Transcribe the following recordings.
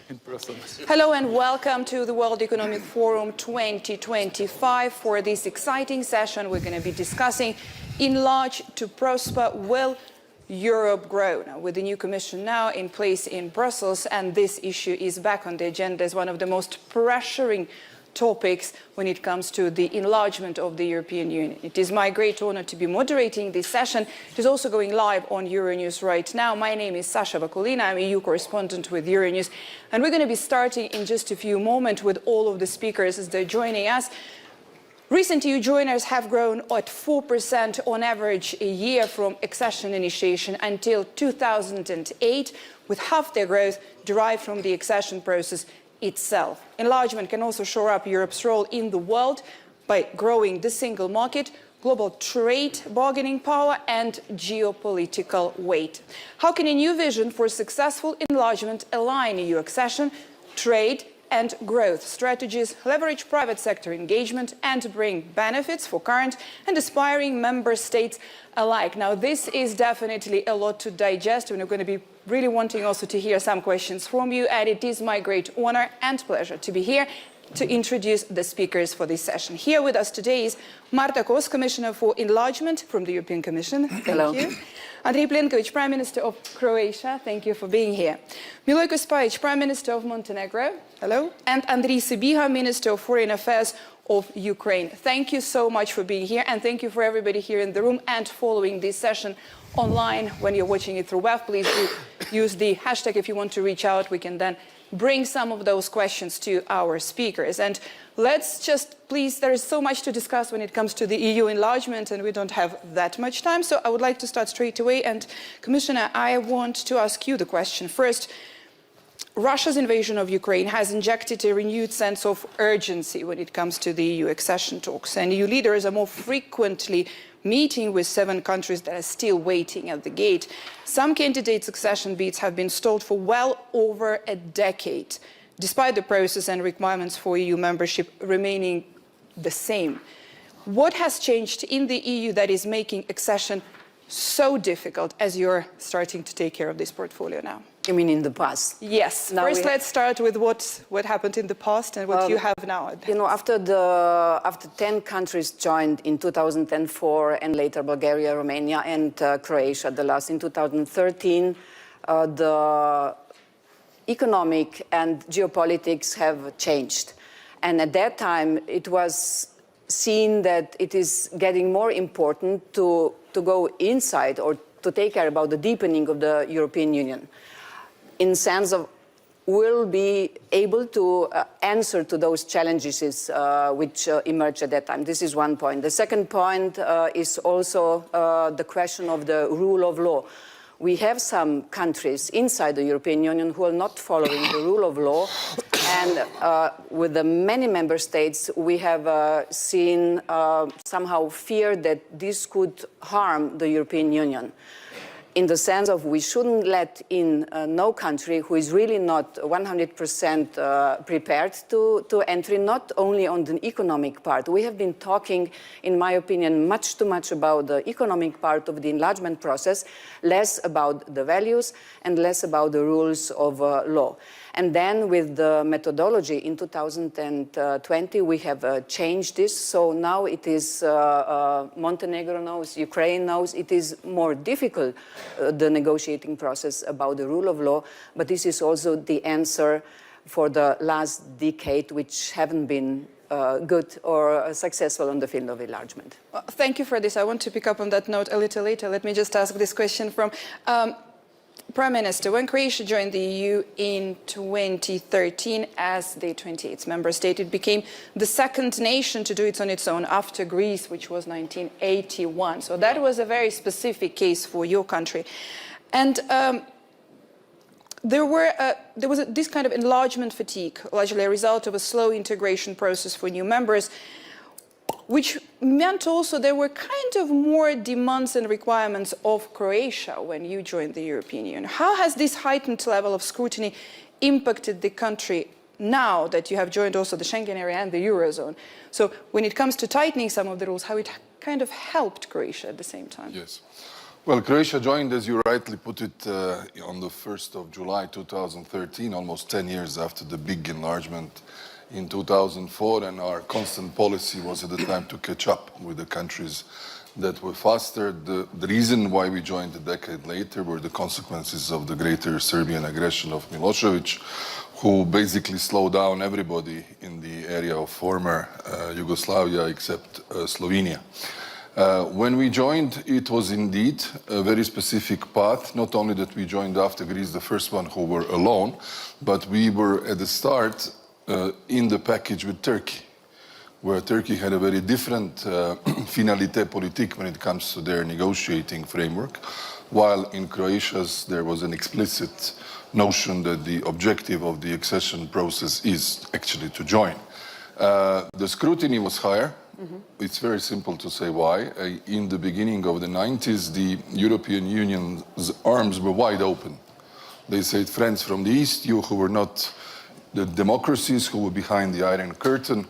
in Brussels. Hello and welcome to the World Economic Forum 2025. For this exciting session, we're going to be discussing enlarge to prosper, will Europe grow? Now, with the new Commission now in place in Brussels, and this issue is back on the agenda as one of the most pressuring topics when it comes to the enlargement of the European Union. It is my great honor to be moderating this session. It is also going live on Euronews right now. My name is Sasha Vakulina. I'm a EU correspondent with Euronews. And we're going to be starting in just a few moments with all of the speakers as they're joining us. Recent EU joiners have grown at 4% on average a year from accession initiation until 2008, with half their growth derived from the accession process itself. Enlargement can also shore up Europe's role in the world by growing the single market, global trade bargaining power and geopolitical weight. How can a new vision for successful enlargement align EU accession, trade and growth strategies, leverage private sector engagement and bring benefits for current and aspiring member states alike? Now, this is definitely a lot to digest, and we're going to be really wanting also to hear some questions from you, and it is my great honor and pleasure to be here to introduce the speakers for this session. Here with us today is Marta Kos, Commissioner for Enlargement from the European Commission. Thank you. Andrej Plenković, Prime Minister of Croatia. Thank you for being here. Milojko Spajić, Prime Minister of Montenegro. Hello. And Andrej Sybiha, Minister of Foreign Affairs of Ukraine. Thank you so much for being here, and thank you for everybody here in the room and following this session online. When you're watching it through web, please do use the hashtag if you want to reach out. We can then bring some of those questions to our speakers. And let's just, please, there is so much to discuss when it comes to the EU enlargement, and we don't have that much time. So I would like to start straight away. And Commissioner, I want to ask you the question. First, Russia's invasion of Ukraine has injected a renewed sense of urgency when it comes to the EU accession talks. And EU leaders are more frequently meeting with 7 countries that are still waiting at the gate. Some candidates' accession bids have been stalled for well over a decade, despite the process and requirements for EU membership remaining the same. What has changed in the EU that is making accession so difficult as you're starting to take care of this portfolio now? You mean in the past? Yes. Now first, let's start with what happened in the past and what you have now. You know, after 10 countries joined in 2004, and later Bulgaria, Romania, and Croatia, the last in 2013, the economic and geopolitics have changed. And at that time, it was seen that it is getting more important to go inside or to take care about the deepening of the European Union, in sense of will be able to answer to those challenges which emerged at that time. This is one point. The second point is also the question of the rule of law. We have some countries inside the European Union who are not following the rule of law, and with the many member states, we have seen somehow fear that this could harm the European Union, in the sense of we shouldn't let in no country who is really not 100% prepared to enter, not only on the economic part. We have been talking, in my opinion, much too much about the economic part of the enlargement process, less about the values and less about the rules of law. And then with the methodology in 2020, we have changed this. So now it is Montenegro knows, Ukraine knows, it is more difficult, the negotiating process about the rule of law. But this is also the answer for the last decade, which haven't been good or successful on the field of enlargement. Well, thank you for this. I want to pick up on that note a little later. Let me just ask this question from Prime Minister. When Croatia joined the EU in 2013 as the 28th member state, it became the second nation to do it on its own after Greece, which was 1981. So that was a very specific case for your country. And there was this kind of enlargement fatigue, largely a result of a slow integration process for new members, which meant also there were kind of more demands and requirements of Croatia when you joined the European Union. How has this heightened level of scrutiny impacted the country now that you have joined also the Schengen area and the Eurozone? So when it comes to tightening some of the rules, how it kind of helped Croatia at the same time? Yes. Well, Croatia joined, as you rightly put it, on the 1st of July 2013, almost 10 years after the big enlargement in 2004, and our constant policy was at the time to catch up with the countries that were faster. The reason why we joined a decade later were the consequences of the greater Serbian aggression of Milosevic, who basically slowed down everybody in the area of former Yugoslavia except Slovenia. When we joined, it was indeed a very specific path, not only that we joined after Greece, the first one who were alone, but we were at the start in the package with Turkey, where Turkey had a very different finalité politique when it comes to their negotiating framework, while in Croatia's there was an explicit notion that the objective of the accession process is actually to join. The scrutiny was higher. It's very simple to say why. In the beginning of the 90s, the European Union's arms were wide open. They said, friends from the East, you who were not the democracies, who were behind the Iron Curtain,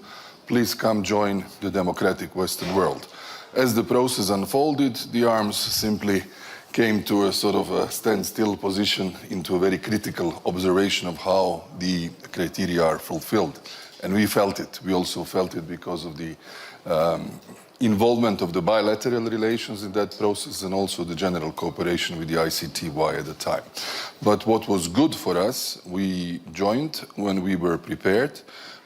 please come join the democratic Western world. As the process unfolded, the arms simply came to a sort of a standstill position into a very critical observation of how the criteria are fulfilled. And we felt it. We also felt it because of the involvement of the bilateral relations in that process and also the general cooperation with the ICTY at the time. But what was good for us, we joined when we were prepared.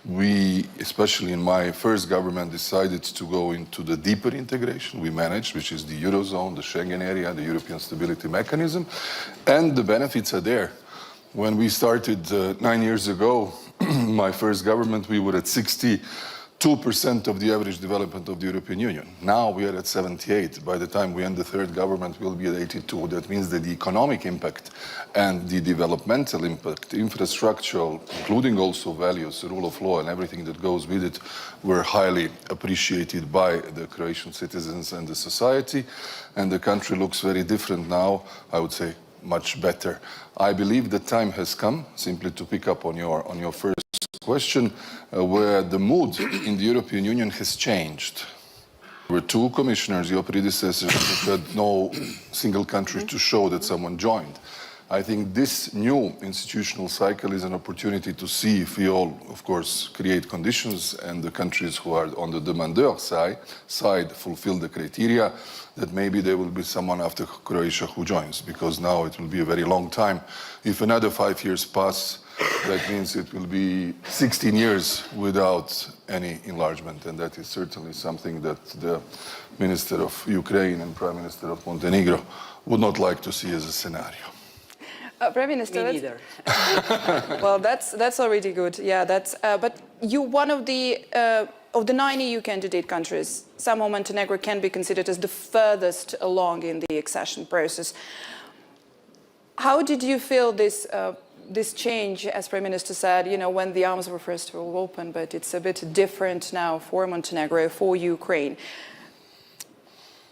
We, especially in my first government, decided to go into the deeper integration we managed, which is the Eurozone, the Schengen area, the European Stability Mechanism, and the benefits are there. When we started 9 years ago, my first government, we were at 62% of the average development of the European Union. Now we are at 78. By the time we end the third government, we'll be at 82. That means that the economic impact and the developmental impact, infrastructural, including also values, the rule of law and everything that goes with it, were highly appreciated by the Croatian citizens and the society. And the country looks very different now, I would say much better. I believe the time has come, simply to pick up on your first question, where the mood in the European Union has changed. There were two commissioners, your predecessors, who had no single country to show that someone joined. I think this new institutional cycle is an opportunity to see if we all, of course, create conditions and the countries who are on the demandeur side fulfill the criteria, that maybe there will be someone after Croatia who joins, because now it will be a very long time. If another 5 years pass, that means it will be 16 years without any enlargement, and that is certainly something that the Minister of Ukraine and Prime Minister of Montenegro would not like to see as a scenario. Prime Minister, Me neither. well, that's already good. Yeah, that's. But you, one of the 9 EU candidate countries, somehow Montenegro can be considered as the furthest along in the accession process. How did you feel this? This change, as Prime Minister said, you know, when the arms were first of all open, but it's a bit different now for Montenegro, for Ukraine.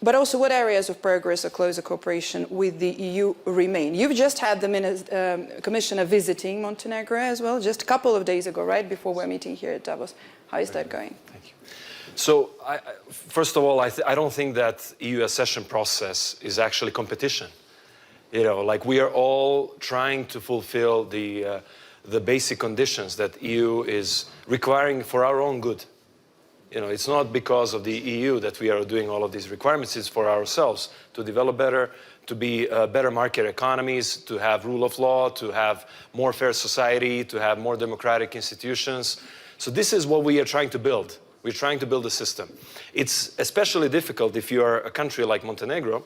But also, what areas of progress or closer cooperation with the EU remain? You've just had the Commissioner visiting Montenegro as well, just a couple of days ago, right, before we're meeting here at Davos. How is that going? Thank you. So, first of all, I don't think that EU accession process is actually competition. You know, like we are all trying to fulfill the basic conditions that EU is requiring for our own good. You know, it's not because of the EU that we are doing all of these requirements. It's for ourselves to develop better, to be better market economies, to have rule of law, to have more fair society, to have more democratic institutions. So this is what we are trying to build. We're trying to build a system. It's especially difficult if you are a country like Montenegro.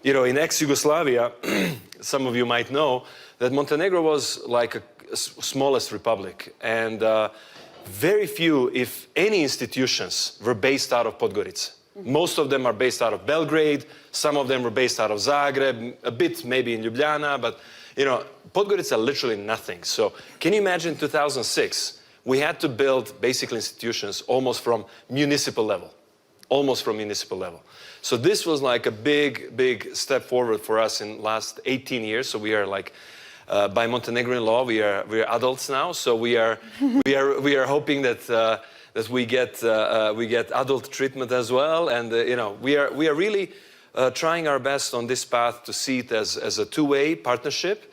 You know, in ex-Yugoslavia, some of you might know that Montenegro was like a smallest republic, and very few, if any, institutions were based out of Podgorica. Most of them are based out of Belgrade, some of them were based out of Zagreb, a bit maybe in Ljubljana, but you know, Podgorica literally nothing. So can you imagine 2006, we had to build basic institutions almost from municipal level. So this was like a big step forward for us in the last 18 years. So we are like, by Montenegrin law, we are adults now. So we are hoping that we get adult treatment as well. And you know, we are really trying our best on this path to see it as a two-way partnership.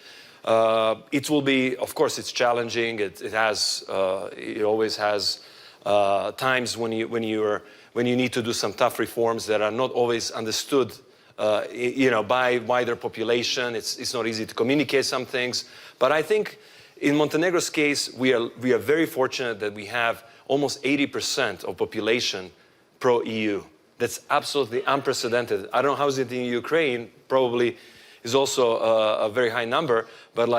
It will be, of course, it's challenging. It always has times when you need to do some tough reforms that are not always understood, by wider population. It's not easy to communicate some things. But I think in Montenegro's case, we are very fortunate that we have almost 80% of population pro-EU. That's absolutely unprecedented. I don't know how is it in Ukraine, probably is also a very high number, but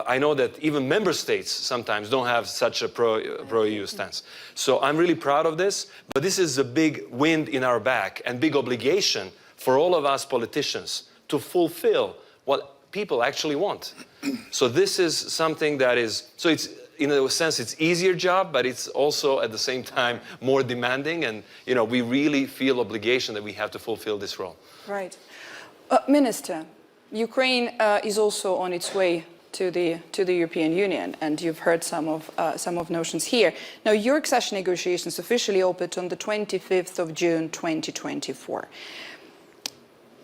I know that even member states sometimes don't have such a pro-EU stance. So I'm really proud of this, but this is a big wind in our back and big obligation for all of us politicians to fulfill what people actually want. So this is something that is, so it's, in a sense, it's easier job, but it's also at the same time more demanding, and we really feel obligation that we have to fulfill this role. Right. Minister, Ukraine is also on its way to the European Union, and you've heard some of notions here. Now, your accession negotiations officially opened on the 25th of June 2024.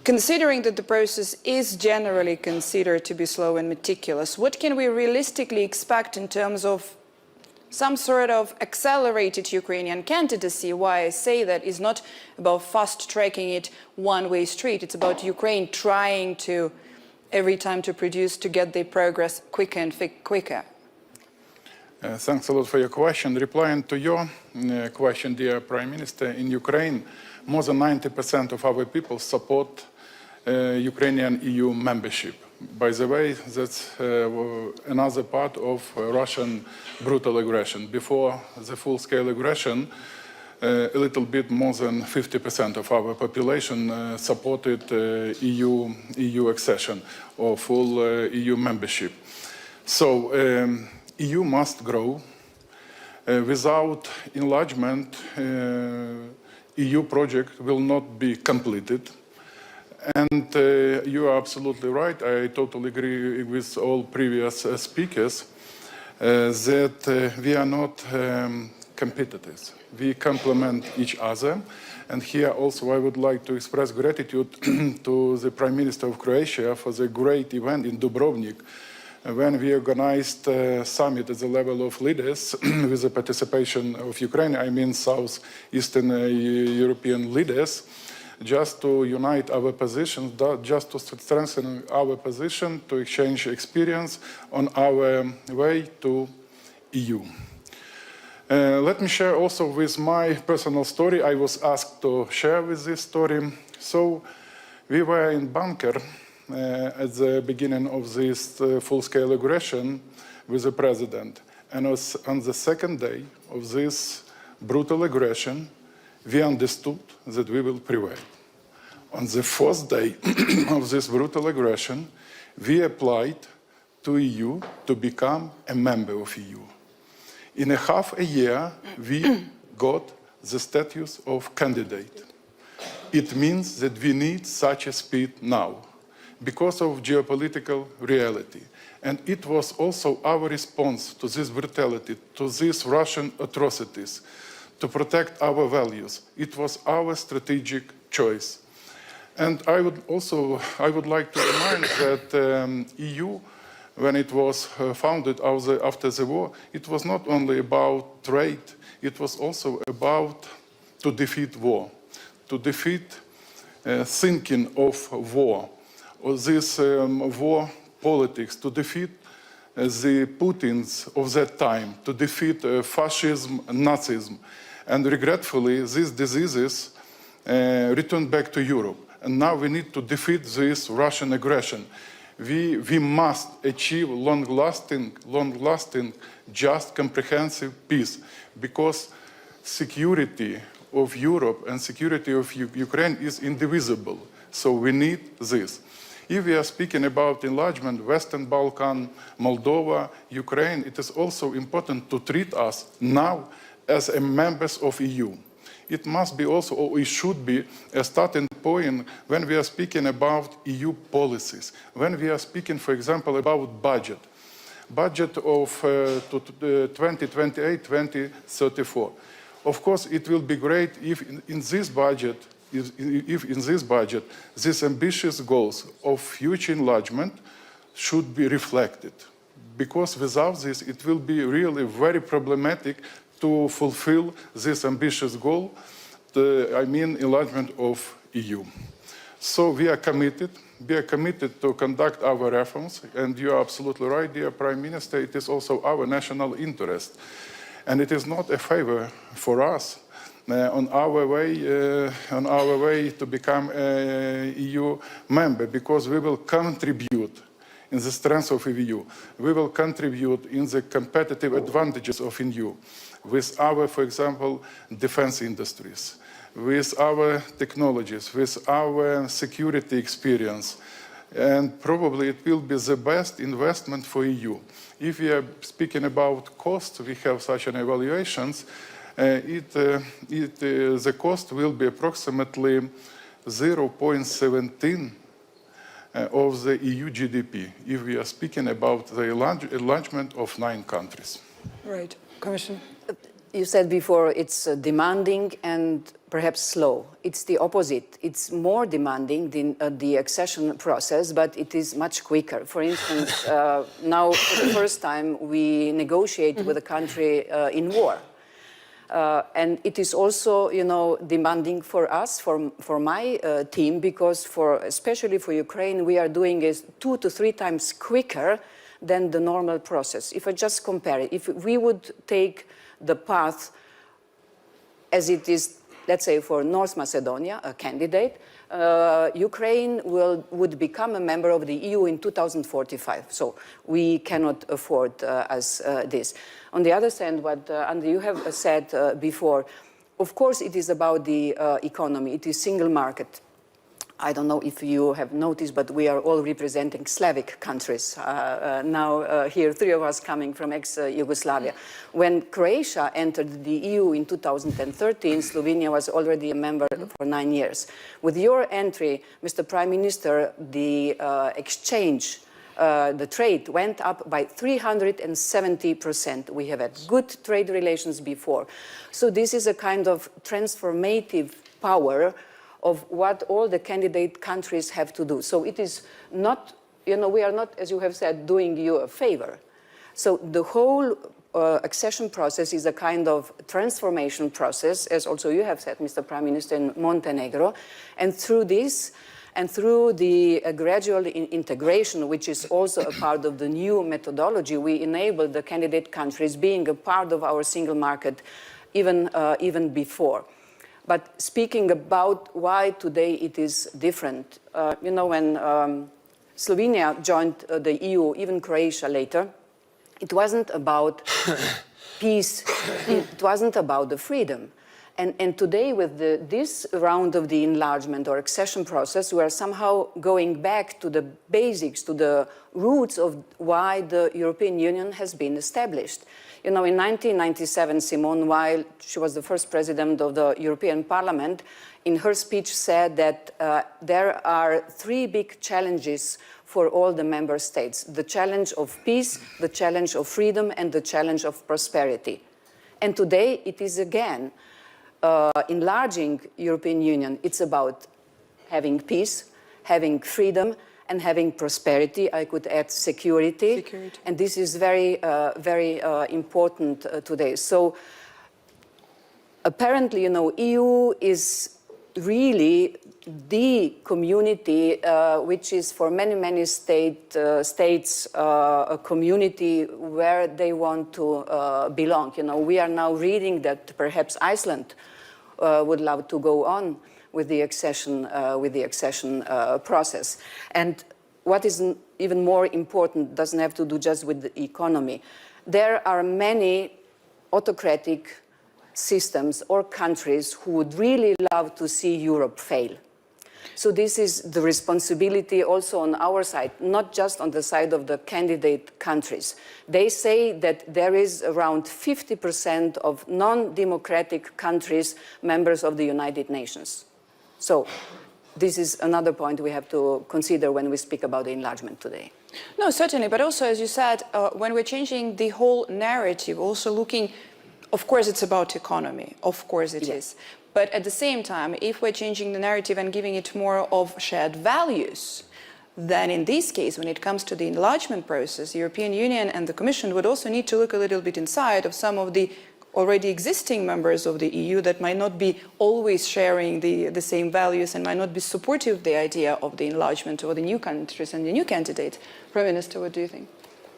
Considering that the process is generally considered to be slow and meticulous, what can we realistically expect in terms of some sort of accelerated Ukrainian candidacy? Why I say that is not about fast-tracking it one-way street. It's about Ukraine trying to, every time to produce, to get the progress quicker and quicker. Thanks a lot for your question. Replying to your question, dear Prime Minister, in Ukraine, more than 90% of our people support Ukrainian EU membership. By the way, that's another part of Russian brutal aggression. Before the full-scale aggression, a little bit more than 50% of our population supported EU accession or full EU membership. So EU must grow. Without enlargement, EU project will not be completed. And you are absolutely right. I totally agree with all previous speakers that we are not competitors. We complement each other. And here also I would like to express gratitude to the Prime Minister of Croatia for the great event in Dubrovnik when we organized a summit at the level of leaders with the participation of Ukraine, I mean Southeastern European leaders, just to unite our positions, just to strengthen our position, to exchange experience on our way to EU. Let me share also with my personal story. I was asked to share with this story. So we were in bunker at the beginning of this full-scale aggression with the president. And on the second day of this brutal aggression, we understood that we will prevail. On the fourth day of this brutal aggression, we applied to EU to become a member of EU. In a half a year, we got the status of candidate. It means that we need such a speed now because of geopolitical reality. And it was also our response to this brutality, to these Russian atrocities, to protect our values. It was our strategic choice. And I would like to remind that EU, when it was founded after the war, it was not only about trade, it was also about to defeat war, to defeat thinking of war, or this war politics, to defeat the Putins of that time, to defeat fascism, Nazism. And regretfully, these diseases returned back to Europe. And now we need to defeat this Russian aggression. We must achieve long-lasting, just, comprehensive peace, because security of Europe and security of Ukraine is indivisible. So we need this. If we are speaking about enlargement, Western Balkan, Moldova, Ukraine, it is also important to treat us now as members of EU. It must be also, or it should be, a starting point when we are speaking about EU policies, when we are speaking, for example, about budget of 2028-2034. Of course, it will be great if in this budget if in this budget, these ambitious goals of future enlargement should be reflected. Because without this, it will be really very problematic to fulfill this ambitious goal, I mean enlargement of EU. So we are committed to conduct our reforms, and you are absolutely right, dear Prime Minister, it is also our national interest. And it is not a favor for us on our way to become an EU member, because we will contribute in the strength of EU. We will contribute in the competitive advantages of EU with our, for example, defense industries, with our technologies, with our security experience. And probably it will be the best investment for EU. If we are speaking about costs, we have such an evaluations, the cost will be approximately 0.17 of the EU GDP, if we are speaking about the enlargement of 9 countries. Right. Commissioner? You said before it's demanding and perhaps slow. It's the opposite. It's more demanding than the accession process, but it is much quicker. For instance, now for the first time we negotiate with a country in war. And it is also, demanding for us, for my team, because especially for Ukraine, we are doing it 2 to 3 times quicker than the normal process. If I just compare it, if we would take the path as it is, let's say, for North Macedonia, a candidate, Ukraine would become a member of the EU in 2045. So we cannot afford this. On the other hand, what Andrei, you have said before, of course it is about the economy, it is single market. I don't know if you have noticed, but we are all representing Slavic countries. Now here, 3 of us coming from ex-Yugoslavia. When Croatia entered the EU in 2013, Slovenia was already a member for 9 years. With your entry, Mr. Prime Minister, the exchange, the trade went up by 370%. We have had good trade relations before. So this is a kind of transformative power of what all the candidate countries have to do. So it is not, we are not, as you have said, doing you a favor. So the whole accession process is a kind of transformation process, as also you have said, Mr. Prime Minister, in Montenegro. And through this, and through the gradual integration, which is also a part of the new methodology, we enable the candidate countries being a part of our single market even before. But speaking about why today it is different, when Slovenia joined the EU, even Croatia later, it wasn't about peace, it wasn't about the freedom. And today with this round of the enlargement or accession process, we are somehow going back to the basics, to the roots of why the European Union has been established. In 1997, Simone Weil, she was the first president of the European Parliament, in her speech said that there are 3 big challenges for all the member states: the challenge of peace, the challenge of freedom, and the challenge of prosperity. And today it is again enlarging European Union. It's about having peace, having freedom, and having prosperity. I could add security. And this is very, very important today. So apparently, EU is really the community which is for many, many states a community where they want to belong. We are now reading that perhaps Iceland would love to go on with the accession process. And what is even more important doesn't have to do just with the economy. There are many autocratic systems or countries who would really love to see Europe fail. So this is the responsibility also on our side, not just on the side of the candidate countries. They say that there is around 50% of non-democratic countries members of the United Nations. So this is another point we have to consider when we speak about the enlargement today. No, certainly, but also, as you said, when we're changing the whole narrative, also looking Of course, it's about economy. Of course it is. But at the same time, if we're changing the narrative and giving it more of shared values, then in this case, when it comes to the enlargement process, the European Union and the Commission would also need to look a little bit inside of some of the already existing members of the EU that might not be always sharing the same values and might not be supportive of the idea of the enlargement or the new countries and the new candidate. Prime Minister, what do you think?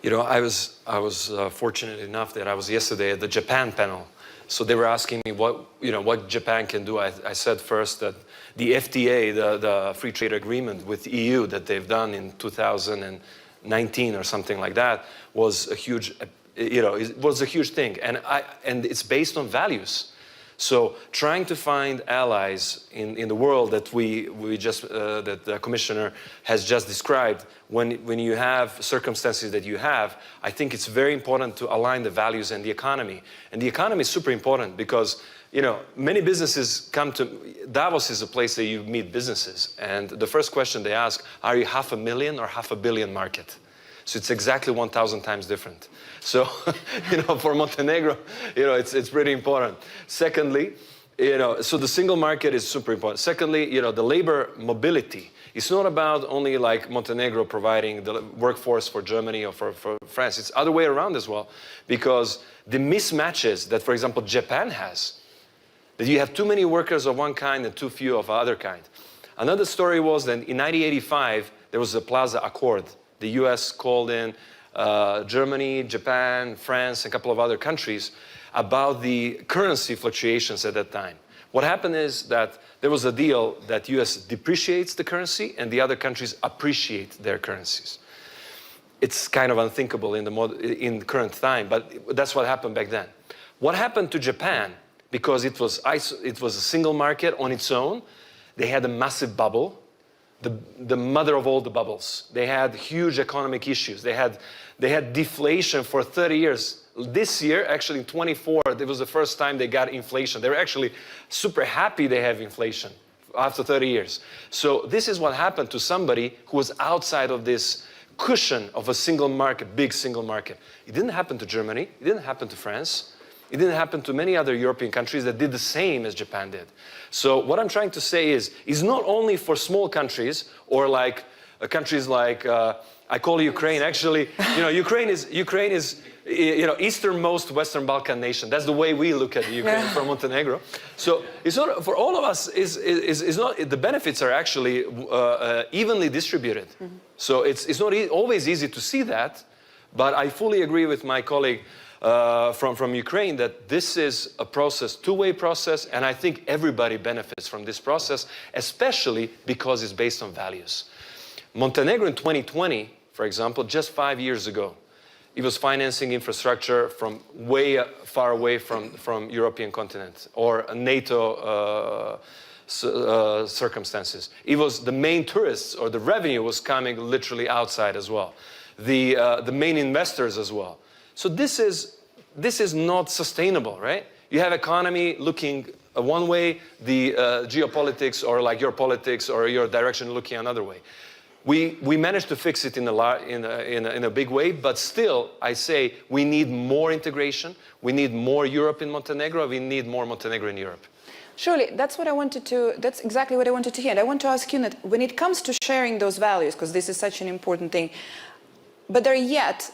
You know, I was fortunate enough that I was yesterday at the Japan panel. So they were asking me what Japan can do. I said first that the FTA, the free trade agreement with the EU that they've done in 2019 or something like that, was a huge, it was a huge thing. And it's based on values. So trying to find allies in the world that that the Commissioner has just described, when you have circumstances that you have, I think it's very important to align the values and the economy. And the economy is super important because, many businesses come to, Davos is a place that you meet businesses. And the first question they ask, are you 500,000 or 500 million market? So it's exactly 1,000 times different. So, for Montenegro, it's pretty important. Secondly, so the single market is super important. Secondly, the labor mobility. It's not about only like Montenegro providing the workforce for Germany or for France. It's the other way around as well. Because the mismatches that, for example, Japan has, that you have too many workers of one kind and too few of other kind. Another story was that in 1985, there was the Plaza Accord. The US called in Germany, Japan, France, and a couple of other countries about the currency fluctuations at that time. What happened is that there was a deal that US depreciates the currency and the other countries appreciate their currencies. It's kind of unthinkable in the current time, but that's what happened back then. What happened to Japan, because it was a single market on its own, they had a massive bubble. The mother of all the bubbles. They had huge economic issues. They had deflation for 30 years. This year, actually in 24, it was the first time they got inflation. They were actually super happy they have inflation after 30 years. So this is what happened to somebody who was outside of this cushion of a single market, big single market. It didn't happen to Germany. It didn't happen to France. It didn't happen to many other European countries that did the same as Japan did. So what I'm trying to say is not only for small countries or like countries like, I call Ukraine, actually, Ukraine is easternmost Western Balkan nation. That's the way we look at Ukraine from Montenegro. So it's not, for all of us, is not, the benefits are actually evenly distributed. Mm-hmm. So it's not always easy to see that, but I fully agree with my colleague from Ukraine that this is a process, two-way process, and I think everybody benefits from this process, especially because it's based on values. Montenegro in 2020, for example, just 5 years ago, it was financing infrastructure from way far away from European continent or NATO circumstances. It was the main tourists or the revenue was coming literally outside as well. The main investors as well. So this is not sustainable, right? You have economy looking one way, the geopolitics or like your politics or your direction looking another way. We managed to fix it in a big way, but still, I say we need more integration. We need more Europe in Montenegro. We need more Montenegro in Europe. Surely, that's exactly what I wanted to hear. And I want to ask you that when it comes to sharing those values, because this is such an important thing, but there yet,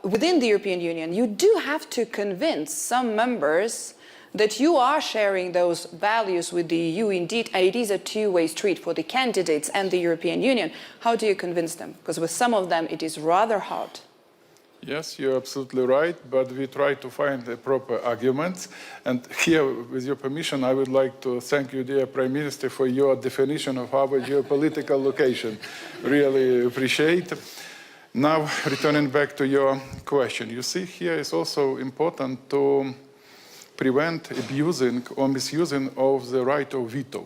within the European Union, you do have to convince some members that you are sharing those values with the EU indeed, and it is a two-way street for the candidates and the European Union. How do you convince them? Because with some of them, it is rather hard. Yes, you're absolutely right, but we try to find the proper arguments. And here, with your permission, I would like to thank you, dear Prime Minister, for your definition of our geopolitical location. Really appreciate. Now, returning back to your question, you see here is also important to prevent abusing or misusing of the right of veto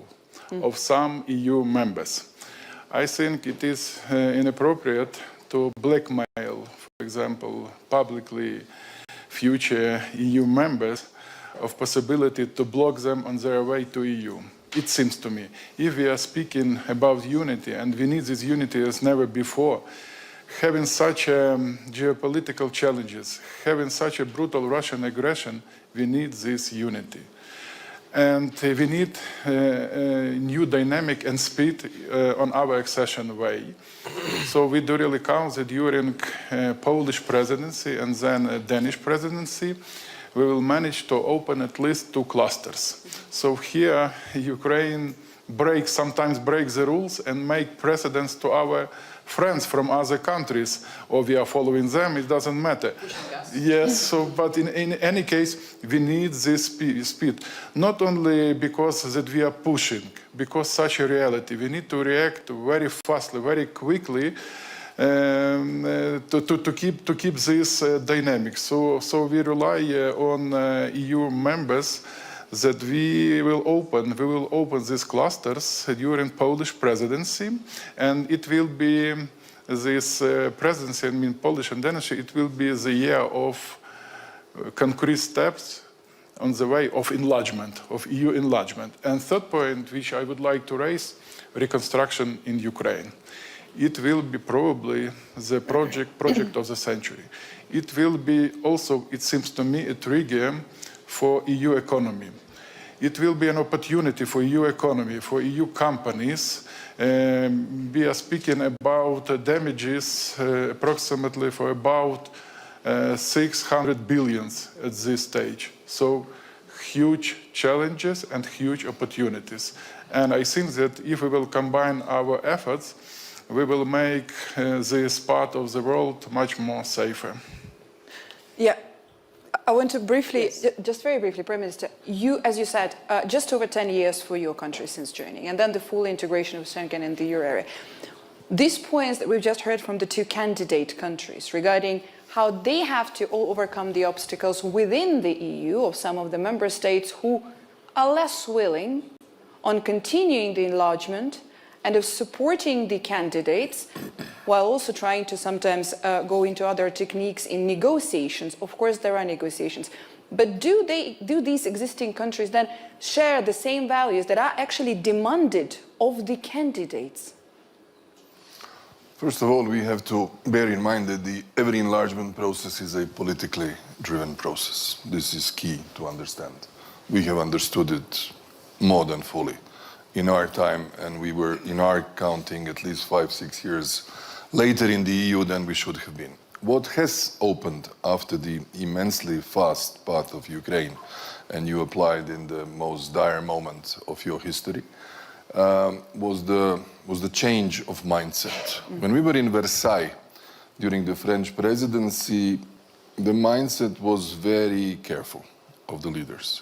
of some EU members. I think it is inappropriate to blackmail, for example, publicly future EU members of possibility to block them on their way to EU. It seems to me, if we are speaking about unity, and we need this unity as never before, having such geopolitical challenges, having such a brutal Russian aggression, we need this unity. And we need new dynamic and speed on our accession way. So we do really count that during Polish presidency and then Danish presidency, we will manage to open at least 2 clusters. So here, Ukraine sometimes breaks the rules and make precedents to our friends from other countries, or we are following them, it doesn't matter. Yes, so, but in any case, we need this speed. Not only because that we are pushing, because such a reality, we need to react very fastly, very quickly, to keep this dynamic. So we rely on EU members that we will open these clusters during Polish presidency, and it will be this presidency, I mean Polish and Danish, it will be the year of concrete steps on the way of enlargement, of EU enlargement. And third point, which I would like to raise, reconstruction in Ukraine. It will be probably the project of the century. It will be also, it seems to me, a trigger for EU economy. It will be an opportunity for EU economy, for EU companies. We are speaking about damages approximately for about 600 billion at this stage. So huge challenges and huge opportunities. And I think that if we will combine our efforts, we will make this part of the world much more safer. Yeah. I want to briefly, just very briefly, Prime Minister, you, as you said, just over 10 years for your country since joining, and then the full integration of Schengen in the euro area. These points that we've just heard from the 2 candidate countries regarding how they have to overcome the obstacles within the EU of some of the member states who are less willing on continuing the enlargement and of supporting the candidates while also trying to sometimes go into other techniques in negotiations. Of course, there are negotiations. But do these existing countries then share the same values that are actually demanded of the candidates? First of all, we have to bear in mind that every enlargement process is a politically driven process. This is key to understand. We have understood it more than fully in our time, and we were, in our counting, at least 5-6 years later in the EU than we should have been. What has opened after the immensely fast path of Ukraine, and you applied in the most dire moment of your history, was the change of mindset. When we were in Versailles during the French presidency, the mindset was very careful of the leaders.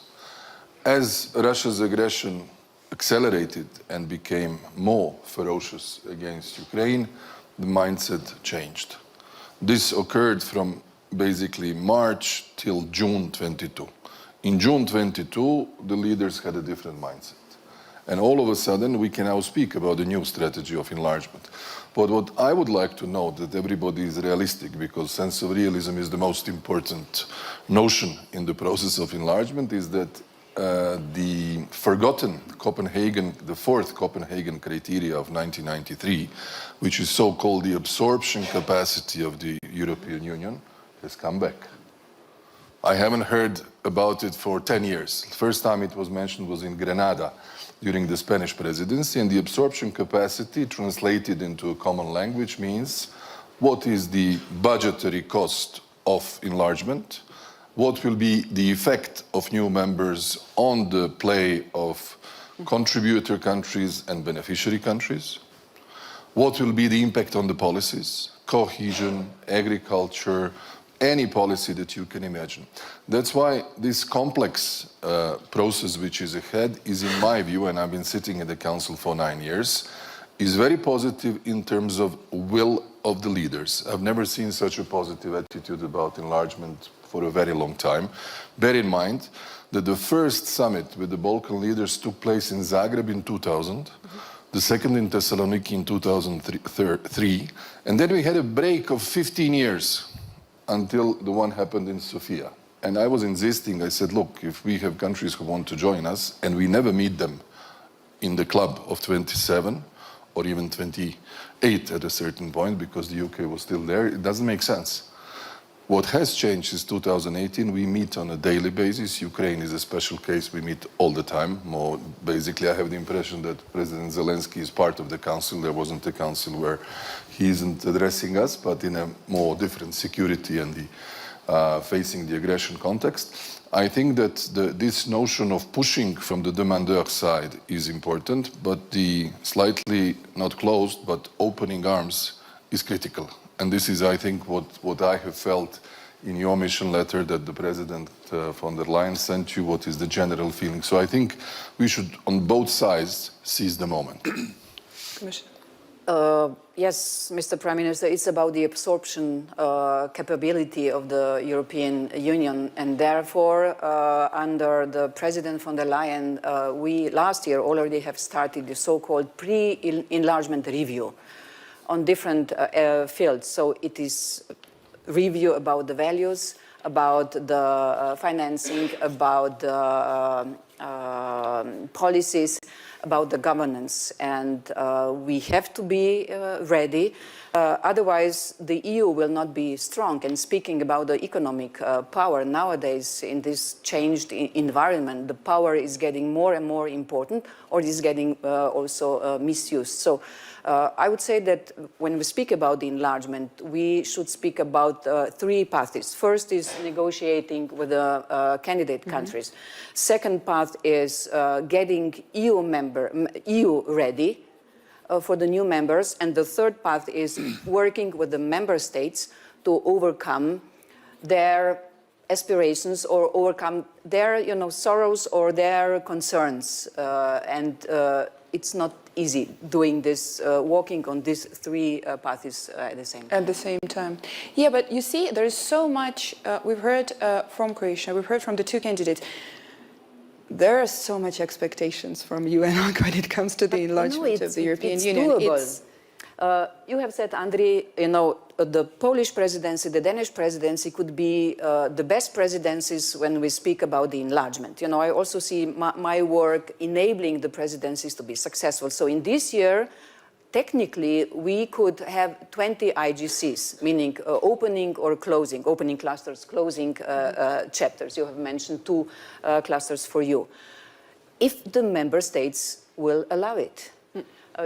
As Russia's aggression accelerated and became more ferocious against Ukraine, the mindset changed. This occurred from basically March till June 22. In June 22, the leaders had a different mindset. And all of a sudden, we can now speak about the new strategy of enlargement. But what I would like to note, that everybody is realistic, because sense of realism is the most important notion in the process of enlargement, is that the forgotten Copenhagen, the 4th Copenhagen criteria of 1993, which is so-called the absorption capacity of the European Union, has come back. I haven't heard about it for 10 years. The first time it was mentioned was in Grenada during the Spanish presidency, and the absorption capacity, translated into a common language, means what is the budgetary cost of enlargement, what will be the effect of new members on the play of contributor countries and beneficiary countries, what will be the impact on the policies, cohesion, agriculture, any policy that you can imagine. That's why this complex process which is ahead is, in my view, and I've been sitting in the Council for 9 years, is very positive in terms of will of the leaders. I've never seen such a positive attitude about enlargement for a very long time. Bear in mind that the first summit with the Balkan leaders took place in Zagreb in 2000, the second in Thessaloniki in 2003, and then we had a break of 15 years until the one happened in Sofia. And I was insisting, I said, look, if we have countries who want to join us and we never meet them in the club of 27, or even 28 at a certain point, because the UK was still there. It doesn't make sense. What has changed is 2018, we meet on a daily basis. Ukraine is a special case, we meet all the time. More basically, I have the impression that President Zelensky is part of the council. There wasn't a council where he isn't addressing us, but in a more different security and the facing the aggression context. I think that this notion of pushing from the demandeur side is important, but the slightly not closed, but opening arms is critical. And this is, I think, what I have felt in your mission letter that the President von der Leyen sent you, what is the general feeling. So I think we should, on both sides, seize the moment. Commissioner. Yes, Mr. Prime Minister, it's about the absorption capability of the European Union, and therefore, under the President von der Leyen, we last year already have started the so-called pre-enlargement review on different fields. So it is review about the values, about the financing, about the policies, about the governance, and we have to be ready. Otherwise, the EU will not be strong. And speaking about the economic power, nowadays in this changed environment, the power is getting more and more important, or is getting also misused. So I would say that when we speak about the enlargement, we should speak about three paths. First is negotiating with the candidate countries. Second path is getting EU ready for the new members. And the third path is working with the member states to overcome their aspirations or overcome their sorrows or their concerns. It's not easy doing this, walking on these three paths at the same time. At the same time. Yeah, but you see, there is so much, we've heard from Croatia, we've heard from the two candidates. There are so much expectations from you and when it comes to the enlargement of the European Union. Doable. You have said, Andriy, the Polish presidency, the Danish presidency could be the best presidencies when we speak about the enlargement. I also see my work enabling the presidencies to be successful. So in this year, technically, we could have 20 IGCs, meaning opening or closing, opening clusters, closing chapters. You have mentioned two clusters for you. If the member states will allow it.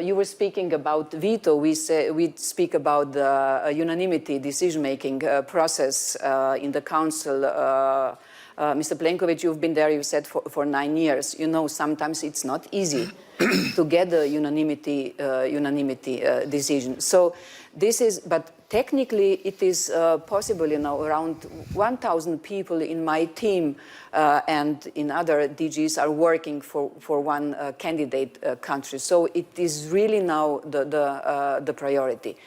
You were speaking about veto. We speak about the unanimity decision-making process in the Council. Mr. Plenković, you've been there, you said, for 9 years. Sometimes it's not easy to get the unanimity decision. So this is, but technically it is possible, around 1,000 people in my team and in other DGs are working for one candidate country. So it is really now the priority.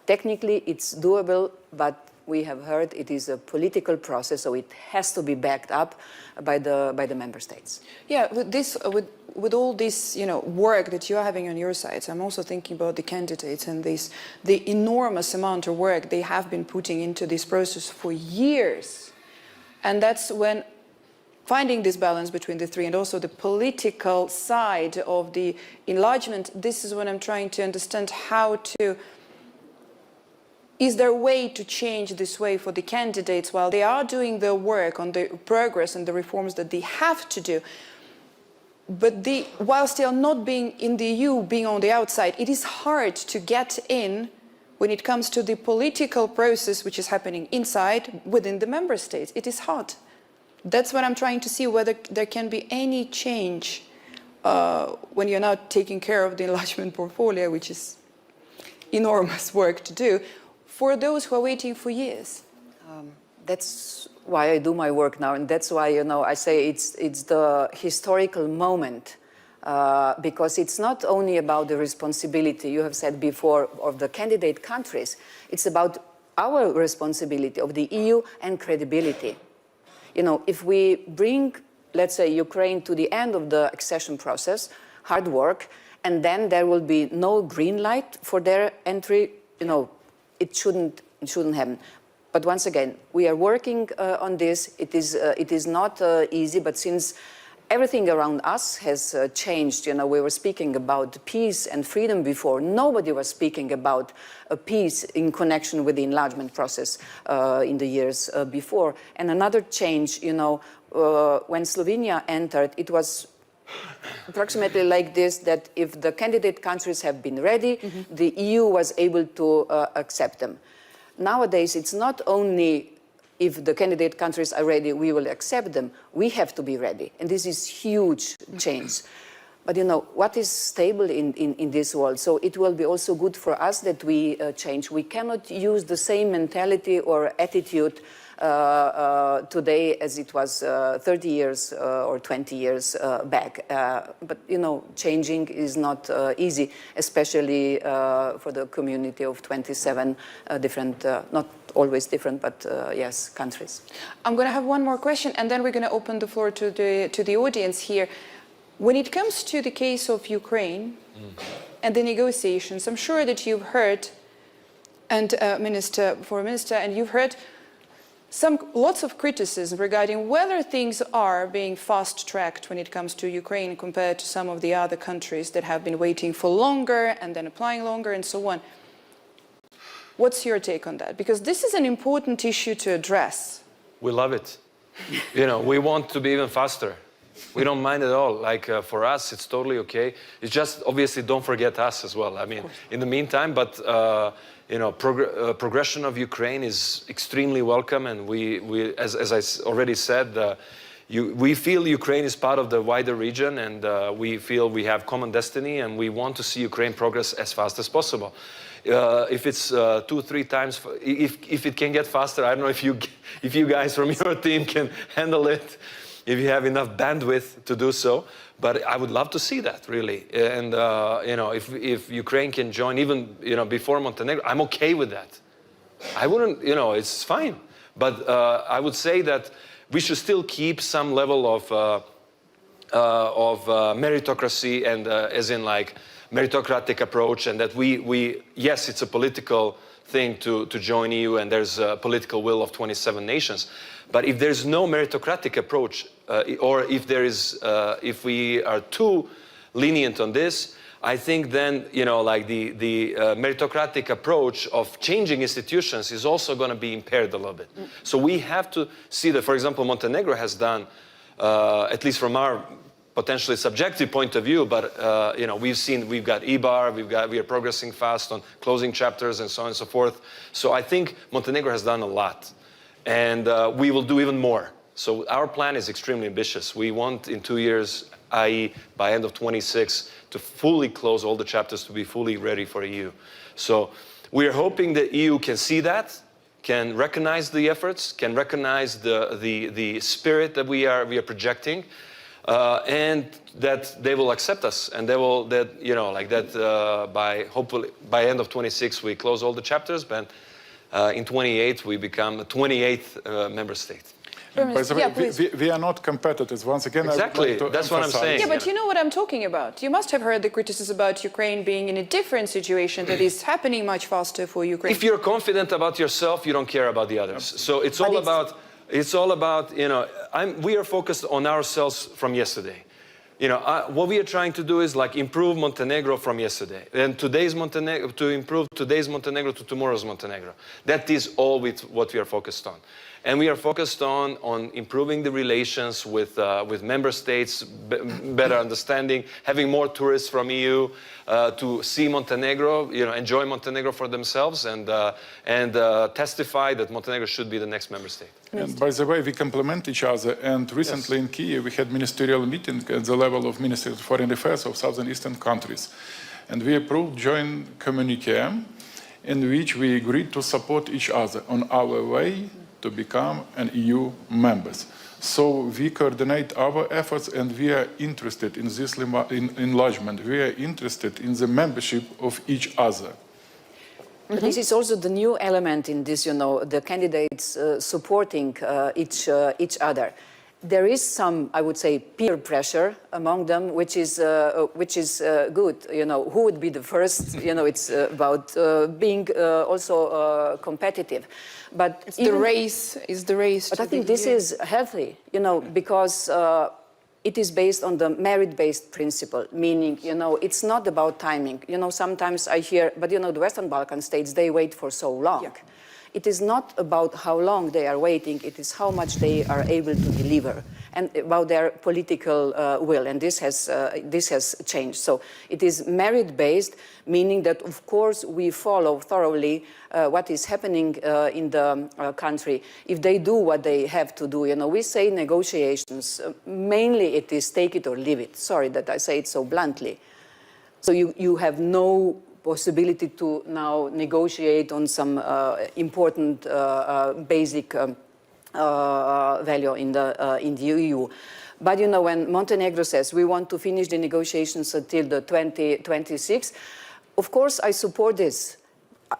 Technically it's doable, but we have heard it is a political process, so it has to be backed up by the member states. Yeah, with all this, work that you're having on your side, I'm also thinking about the candidates and the enormous amount of work they have been putting into this process for years. And that's when finding this balance between the three and also the political side of the enlargement, this is when I'm trying to understand how to. Is there a way to change this way for the candidates while they are doing their work on the progress and the reforms that they have to do? But while still not being in the EU, being on the outside, it is hard to get in when it comes to the political process which is happening inside, within the member states. It is hard. That's what I'm trying to see, whether there can be any change when you're now taking care of the enlargement portfolio, which is enormous work to do, for those who are waiting for years. That's why I do my work now, and that's why I say it's the historical moment, because it's not only about the responsibility you have said before of the candidate countries. It's about our responsibility of the EU and credibility. If we bring, let's say, Ukraine to the end of the accession process, hard work, and then there will be no green light for their entry, it shouldn't happen. But once again, we are working on this. It is not easy, but since everything around us has changed. You know, we were speaking about peace and freedom before. Nobody was speaking about peace in connection with the enlargement process in the years before. And another change, you know, when Slovenia entered, it was approximately like this, that if the candidate countries have been ready, the EU was able to accept them. Nowadays, it's not only if the candidate countries are ready, we will accept them. We have to be ready. And this is huge change. But you know, what is stable in this world? So it will be also good for us that we change. We cannot use the same mentality or attitude today as it was 30 years or 20 years back. But you know, changing is not easy, especially for the community of 27 different, not always different, but yes, countries. I'm going to have one more question, and then we're going to open the floor to the audience here. When it comes to the case of Ukraine and the negotiations, I'm sure that you've heard, and Foreign Minister, and you've heard lots of criticism regarding whether things are being fast-tracked when it comes to Ukraine compared to some of the other countries that have been waiting for longer and then applying longer and so on. What's your take on that? Because this is an important issue to address. We love it. You know, we want to be even faster. We don't mind at all. Like for us, it's totally okay. It's just obviously don't forget us as well. I mean, in the meantime, but you know, progression of Ukraine is extremely welcome, and we as I already said, we feel Ukraine is part of the wider region, and we feel we have common destiny, and we want to see Ukraine progress as fast as possible. If it's 2-3 times, if it can get faster, I don't know if you guys from your team can handle it, if you have enough bandwidth to do so. But I would love to see that, really. And you know, if Ukraine can join even, you know, before Montenegro, I'm okay with that. I wouldn't, you know, it's fine. But I would say that we should still keep some level of meritocracy, and as in like meritocratic approach, and that yes, it's a political thing to join EU, and there's a political will of 27 nations. But if there's no meritocratic approach, or if we are too lenient on this, I think then, you know, like the meritocratic approach of changing institutions is also going to be impaired a little bit. So we have to see that, for example, Montenegro has done, at least from our potentially subjective point of view, but you know, we've got EBAR, we are progressing fast on closing chapters and so on and so forth. So I think Montenegro has done a lot, and we will do even more. So our plan is extremely ambitious. We want in 2 years, i.e. by end of 26, to fully close all the chapters, to be fully ready for EU. So we are hoping that EU can see that, can recognize the efforts, can recognize the spirit that we are projecting, and that they will accept us, and hopefully by end of 26 we close all the chapters, but in 28 we become a 28th member state. By the way, we are not competitors. Once again, exactly. I would like to That's what I'm saying. Yeah, but you know what I'm talking about. You must have heard the criticism about Ukraine being in a different situation that is happening much faster for Ukraine. If you're confident about yourself, you don't care about the others. So it's all about, you know, we are focused on ourselves from yesterday. You know, what we are trying to do is like improve Montenegro from yesterday, and today's Montenegro, to improve today's Montenegro to tomorrow's Montenegro. That is all what we are focused on. And we are focused on improving the relations with member states, better understanding, having more tourists from EU to see Montenegro, you know, enjoy Montenegro for themselves, and testify that Montenegro should be the next member state. And by the way, we complement each other. And recently in Kiev, we had ministerial meeting at the level of Ministry of Foreign Affairs of Southern Eastern countries. And we approved joint communique in which we agreed to support each other on our way to become an EU members. So we coordinate our efforts, and we are interested in this enlargement. We are interested in the membership of each other. But this is also the new element in this, you know, the candidates supporting each other. There is some, I would say, peer pressure among them, which is good. You know, who would be the first? You know, it's about being also competitive. But it's the race. Is the race? But I think this is healthy. You know, because it is based on the merit-based principle, meaning, it's not about timing. Sometimes I hear, but the Western Balkan states, they wait for so long. Yeah. It is not about how long they are waiting, it is how much they are able to deliver and about their political will, and this has changed. So it is merit-based, meaning that, of course, we follow thoroughly what is happening in the country. If they do what they have to do, we say negotiations, mainly it is take it or leave it. Sorry that I say it so bluntly. So you have no possibility to now negotiate on some important basic value in the EU. But when Montenegro says we want to finish the negotiations until the 2026, of course I support this.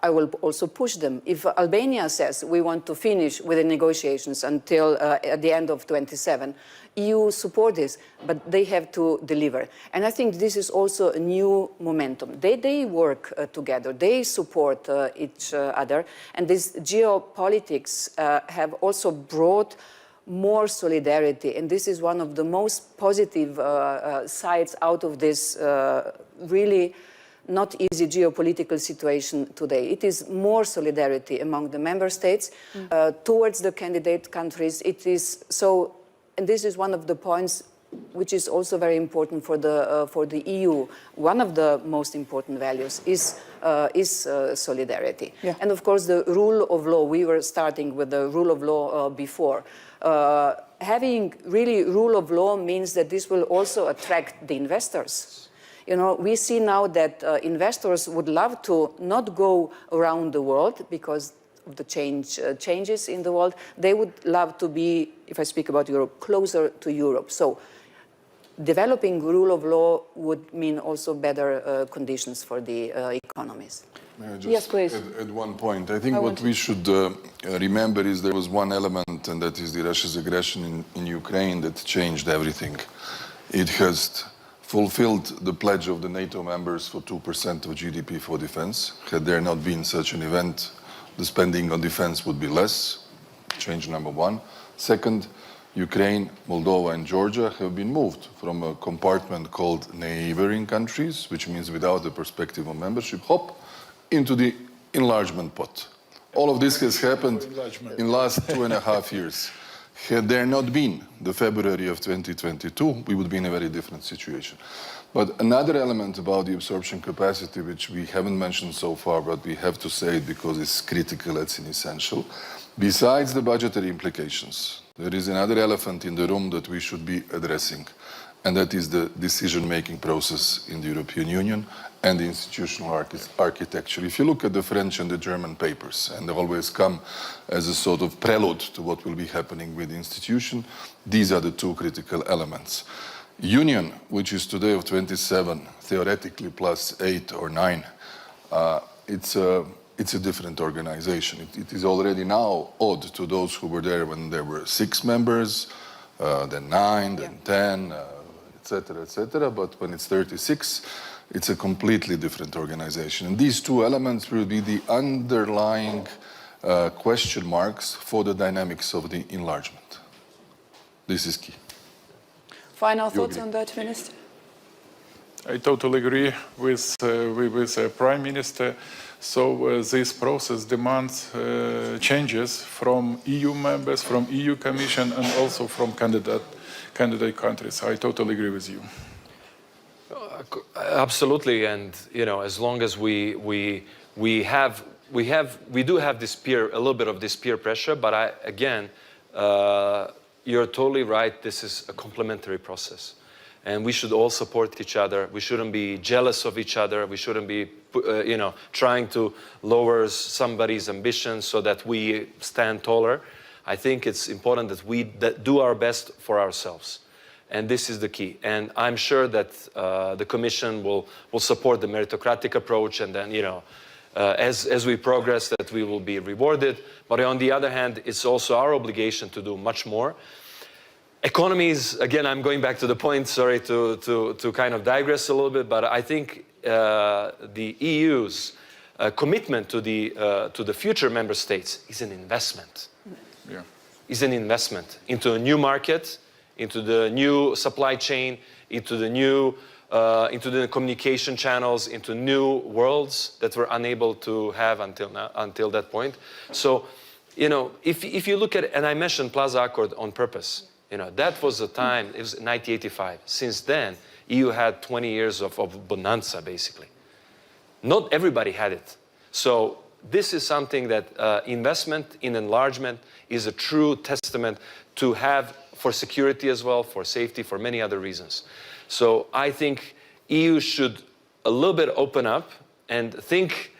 I will also push them. If Albania says we want to finish with the negotiations until at the end of 27, EU support this, but they have to deliver. And I think this is also a new momentum. They work together, they support each other, and this geopolitics have also brought more solidarity, and this is one of the most positive sides out of this really not easy geopolitical situation today. It is more solidarity among the member states towards the candidate countries. It is so, and this is one of the points which is also very important for the EU. One of the most important values is solidarity. Yeah. And of course, the rule of law. We were starting with the rule of law before. Having really rule of law means that this will also attract the investors. We see now that investors would love to not go around the world because of the changes in the world. They would love to be, if I speak about Europe, closer to Europe. So developing rule of law would mean also better conditions for the economies. May I just Yes, please. Add one point? I think what we should remember is there was one element, and that is the Russia's aggression in Ukraine that changed everything. It has fulfilled the pledge of the NATO members for 2% of GDP for defense. Had there not been such an event, the spending on defense would be less. Change number one. Second, Ukraine, Moldova, and Georgia have been moved from a compartment called neighboring countries, which means without the perspective of membership, into the enlargement pot. All of this has happened in the last 2.5 years. Had there not been the February of 2022, we would be in a very different situation. But another element about the absorption capacity, which we haven't mentioned so far, but we have to say it because it's critical, it's essential. Besides the budgetary implications, there is another elephant in the room that we should be addressing, and that is the decision-making process in the European Union and the institutional architecture. If you look at the French and the German papers, and they always come as a sort of prelude to what will be happening with the institution, these are the two critical elements. Union, which is today of 27, theoretically plus 8 or 9, it's a different organization. It is already now odd to those who were there when there were 6 members, then 9, then 10, etc. But when it's 36, it's a completely different organization. And these two elements will be the underlying question marks for the dynamics of the enlargement. This is key. Final thoughts on that, Minister? I totally agree with Prime Minister. So this process demands changes from EU members, from EU Commission, and also from candidate countries. I totally agree with you. Absolutely, and as long as we do have this a little bit of this peer pressure, but you're totally right. This is a complementary process, and we should all support each other. We shouldn't be jealous of each other. We shouldn't be, trying to lower somebody's ambitions so that we stand taller. I think it's important that we do our best for ourselves. And this is the key. And I'm sure that the Commission will support the meritocratic approach, and then, as we progress, that we will be rewarded. But on the other hand, it's also our obligation to do much more. Economies, again, I'm going back to the point, sorry to kind of digress a little bit, but I think the EU's commitment to the future member states is an investment. Yeah. Is an investment into a new market, into the new supply chain, into the communication channels, into new worlds that we're unable to have until that point. So, if you look at it, and I mentioned Plaza Accord on purpose, that was the time, it was 1985. Since then, EU had 20 years of bonanza, basically. Not everybody had it. So this is something that investment in enlargement is a true testament to have for security as well, for safety, for many other reasons. So I think EU should a little bit open up and think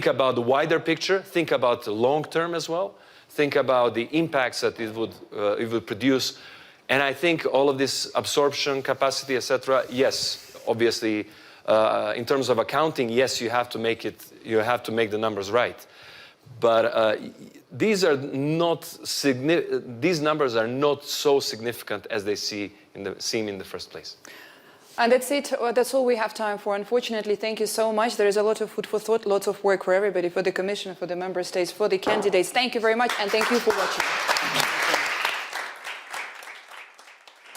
about the wider picture, think about the long term as well, think about the impacts that it would produce. And I think all of this absorption capacity, etc., yes, obviously, in terms of accounting, yes, you have to make the numbers right. But these numbers are not so significant as they seem in the first place. And that's it. That's all we have time for. Unfortunately, thank you so much. There is a lot of food for thought, lots of work for everybody, for the Commission, for the Member States, for the candidates. Thank you very much, and thank you for watching.